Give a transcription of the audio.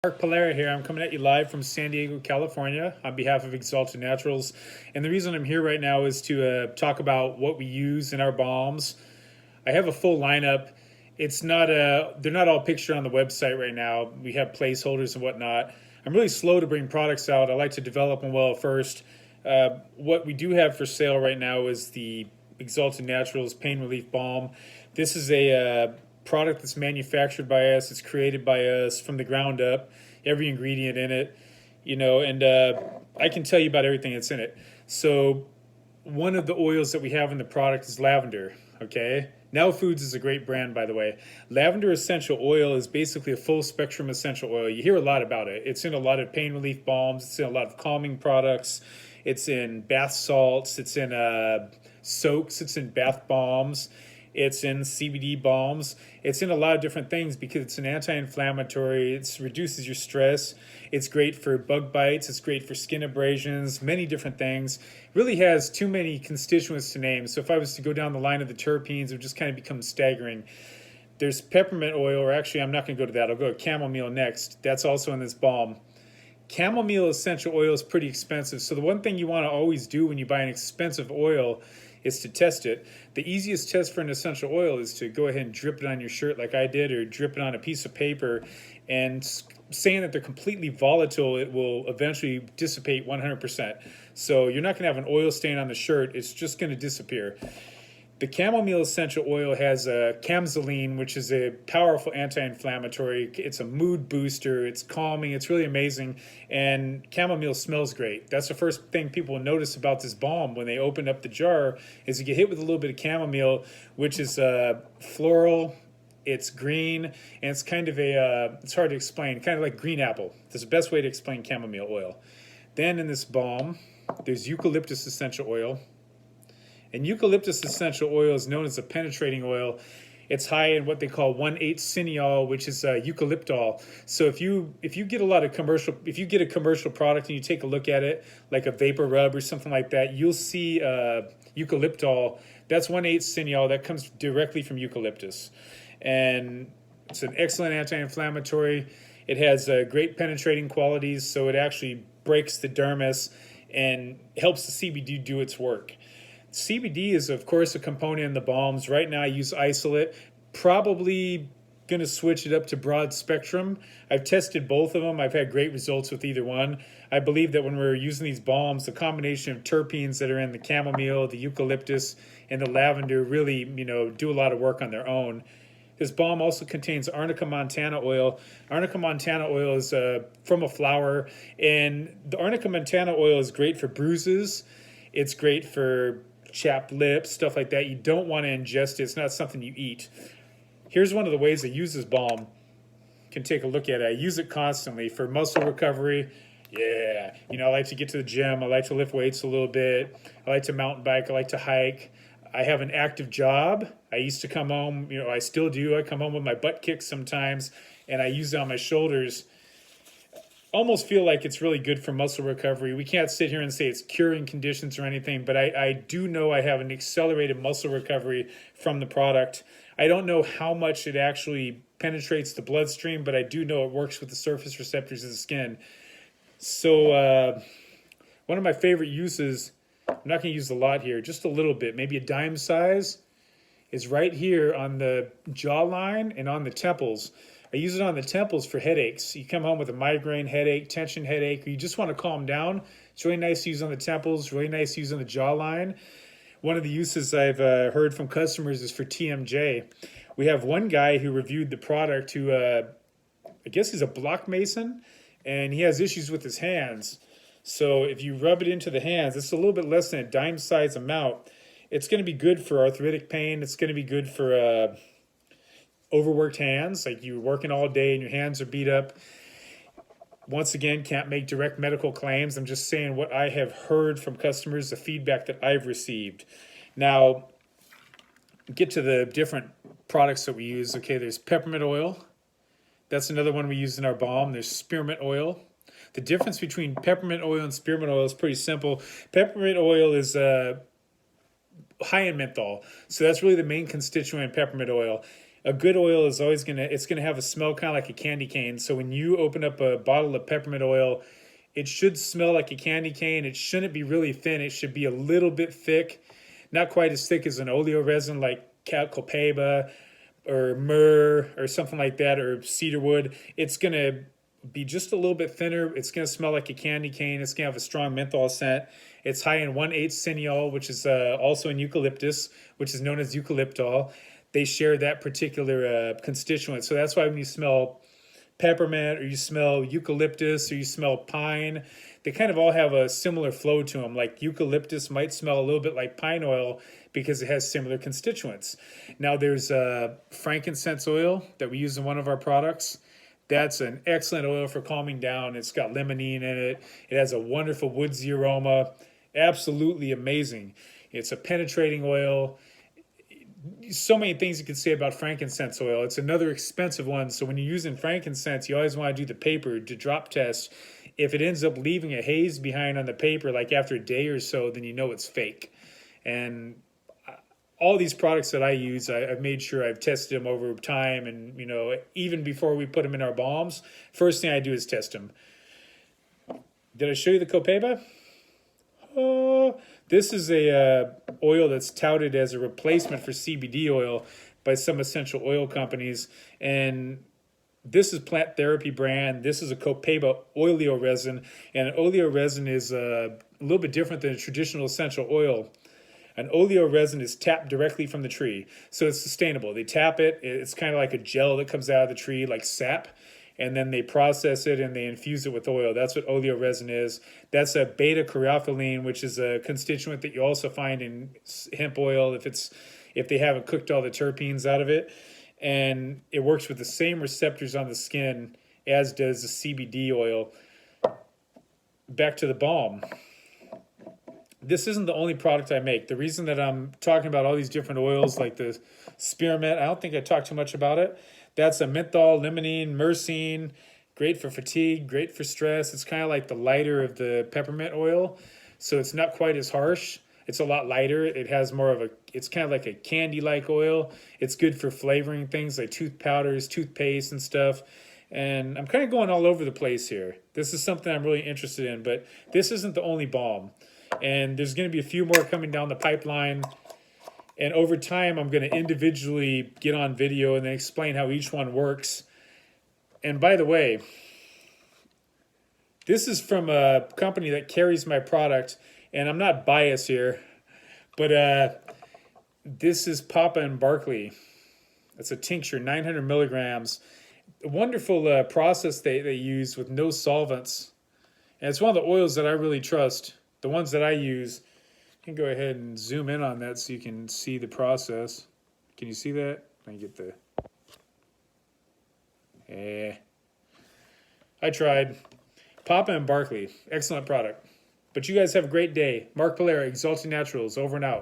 Mark Polera here. I'm coming at you live from San Diego, California on behalf of Exalted Naturals. And the reason I'm here right now is to talk about what we use in our balms. I have a full lineup. They're not all pictured on the website right now. We have placeholders and whatnot. I'm really slow to bring products out. I like to develop them well first. What we do have for sale right now is the Exalted Naturals Pain Relief Balm. This is a product that's manufactured by us. It's created by us from the ground up. Every ingredient in it, and I can tell you about everything that's in it. So one of the oils that we have in the product is lavender. Okay. Now Foods is a great brand, by the way. Lavender essential oil is basically a full spectrum essential oil. You hear a lot about it. It's in a lot of pain relief balms. It's in a lot of calming products. It's in bath salts. It's in soaks. It's in bath bombs. It's in CBD balms. It's in a lot of different things because it's an anti-inflammatory. It reduces your stress. It's great for bug bites. It's great for skin abrasions, many different things. It really has too many constituents to name. So if I was to go down the line of the terpenes, it would just kind of become staggering. There's peppermint oil, or actually I'm not going to go to that. I'll go to chamomile next. That's also in this balm. Chamomile essential oil is pretty expensive. So the one thing you want to always do when you buy an expensive oil is to test it. The easiest test for an essential oil is to go ahead and drip it on your shirt like I did, or drip it on a piece of paper, and saying that they're completely volatile, it will eventually dissipate 100%. So you're not going to have an oil stain on the shirt. It's just going to disappear. The chamomile essential oil has a camzoline, which is a powerful anti-inflammatory. It's a mood booster. It's calming. It's really amazing. And chamomile smells great. That's the first thing people will notice about this balm when they open up the jar is you get hit with a little bit of chamomile, which is floral. It's green, and it's kind of it's hard to explain, kind of like green apple. That's the best way to explain chamomile oil. Then in this balm, there's eucalyptus essential oil. And eucalyptus essential oil is known as a penetrating oil. It's high in what they call 1,8 cineol, which is eucalyptol. So if you get a commercial product and you take a look at it, like a vapor rub or something like that, you'll see eucalyptol. That's 1,8 cineol. That comes directly from eucalyptus, and it's an excellent anti-inflammatory. It has great penetrating qualities, so it actually breaks the dermis and helps the CBD do its work. CBD is, of course, a component in the balms. Right now I use isolate. Probably going to switch it up to broad spectrum. I've tested both of them. I've had great results with either one. I believe that when we're using these balms, the combination of terpenes that are in the chamomile, the eucalyptus, and the lavender really, do a lot of work on their own. This balm also contains arnica montana oil. Arnica montana oil is from a flower, and the arnica montana oil is great for bruises. It's great for chapped lips, stuff like that. You don't want to ingest it. It's not something you eat. Here's one of the ways I use this balm. You can take a look at it. I use it constantly for muscle recovery. Yeah, I like to get to the gym. I like to lift weights a little bit. I like to mountain bike. I like to hike. I have an active job. I used to come home, I still do. I come home with my butt kicked sometimes, and I use it on my shoulders. Almost feel like it's really good for muscle recovery. We can't sit here and say it's curing conditions or anything, but I do know I have an accelerated muscle recovery from the product. I don't know how much it actually penetrates the bloodstream, but I do know it works with the surface receptors of the skin. So one of my favorite uses, I'm not going to use a lot here, just a little bit, maybe a dime size, is right here on the jawline and on the temples. I use it on the temples for headaches. You come home with a migraine headache, tension headache, or you just want to calm down. It's really nice to use on the temples, really nice to use on the jawline. One of the uses I've heard from customers is for TMJ. We have one guy who reviewed the product who, I guess he's a block mason, and he has issues with his hands. So if you rub it into the hands, it's a little bit less than a dime size amount. It's going to be good for arthritic pain. It's going to be good for overworked hands, like you're working all day and your hands are beat up. Once again, can't make direct medical claims. I'm just saying what I have heard from customers, the feedback that I've received. Now, get to the different products that we use. Okay, there's peppermint oil. That's another one we use in our balm. There's spearmint oil. The difference between peppermint oil and spearmint oil is pretty simple. Peppermint oil is high in menthol, so that's really the main constituent in peppermint oil. A good oil is always it's gonna have a smell kind of like a candy cane. So when you open up a bottle of peppermint oil, it should smell like a candy cane. It shouldn't be really thin. It should be a little bit thick, not quite as thick as an oleo resin like copaiba or myrrh or something like that, or cedar wood. It's gonna be just a little bit thinner. It's gonna smell like a candy cane. It's gonna have a strong menthol scent. It's high in 1/8 cineol, which is also in eucalyptus, which is known as eucalyptol. They share that particular constituent. So that's why when you smell peppermint or you smell eucalyptus or you smell pine, they kind of all have a similar flow to them. Like eucalyptus might smell a little bit like pine oil because it has similar constituents. Now there's frankincense oil that we use in one of our products. That's an excellent oil for calming down. It's got limonene in it. It has a wonderful woodsy aroma. Absolutely amazing. It's a penetrating oil. So many things you can say about frankincense oil. It's another expensive one. So when you're using frankincense, you always want to do the paper to drop test. If it ends up leaving a haze behind on the paper, like after a day or so, then you know it's fake. And all these products that I use, I've made sure I've tested them over time. And, even before we put them in our balms, first thing I do is test them. Did I show you the copaiba? This is a oil that's touted as a replacement for CBD oil by some essential oil companies, and this is Plant Therapy brand. This is a copaiba oleo resin, and an oleo resin is a little bit different than a traditional essential oil. An oleo resin is tapped directly from the tree, so it's sustainable. They tap it. It's kind of like a gel that comes out of the tree, like sap, and then they process it and they infuse it with oil. That's what oleo resin is. That's a beta-caryophyllene, which is a constituent that you also find in hemp oil if they haven't cooked all the terpenes out of it. And it works with the same receptors on the skin as does the CBD oil. Back to the balm. This isn't the only product I make. The reason that I'm talking about all these different oils, like the spearmint, I don't think I talked too much about it. That's a menthol, limonene, myrcene, great for fatigue, great for stress. It's kind of like the lighter of the peppermint oil, so it's not quite as harsh. It's a lot lighter. It has more of it's kind of like a candy-like oil. It's good for flavoring things like tooth powders, toothpaste, and stuff. And I'm kind of going all over the place here. This is something I'm really interested in, but this isn't the only balm. And there's going to be a few more coming down the pipeline. And over time, I'm going to individually get on video and then explain how each one works. And by the way, this is from a company that carries my product. And I'm not biased here, but this is Papa and Barkley. It's a tincture, 900 milligrams. A wonderful process they use with no solvents. And it's one of the oils that I really trust. The ones that I use. You can go ahead and zoom in on that so you can see the process. Can you see that? Let me get the... I tried. Papa and Barkley. Excellent product. But you guys have a great day. Mark Polera, Exalted Naturals, over and out.